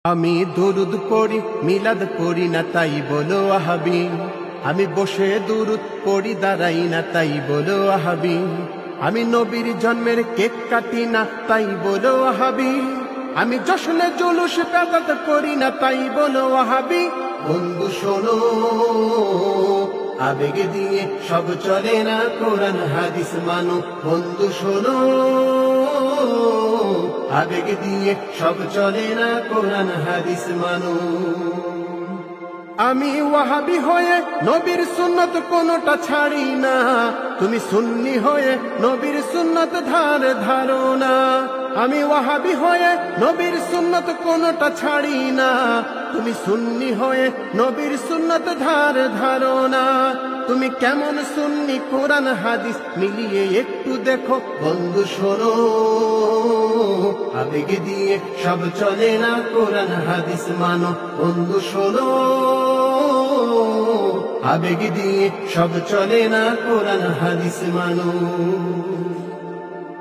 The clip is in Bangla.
আমি দুরুদ পড়ি মিলাদ পড়ি না তাই বলো ওয়াহাবি, আমি বসে দুরুদ পড়ি দাঁড়াই না তাই বলো ওয়াহাবি, আমি নবীর জন্মের কেক কাটি না তাই বলো ওয়াহাবি, আমি জশ্নে জুলুস বেদাত করি না তাই বলো ওয়াহাবি। বন্ধু শোনো, আবেগ দিয়ে সব চলে না, কোরআন হাদিস মানো। বন্ধু শোনো, আবেগ দিয়ে সব চলে না, কোরআন হাদিস মানো। আমি ওয়াহাবি হয়ে নবীর সুন্নত কোনটা ছাড়ি না, তুমি সুন্নি হয়ে নবীর সুন্নত ধারো না। আমি ওয়াহাবি হয়ে নবীর সুন্নত কোনটা ছাড়ি না, তুমি সুন্নি হয়ে নবীর সুন্নত ধারো না। তুমি কেমন সুন্নি কোরআন হাদিস মিলিয়ে একটু দেখো। বন্ধু শোনো, আবেগ দিয়ে সব চলে না, কোরআন হাদিস মানো। বন্ধু শোনো, আবেগ দিয়ে সব চলে না, কোরআন হাদিস মানো।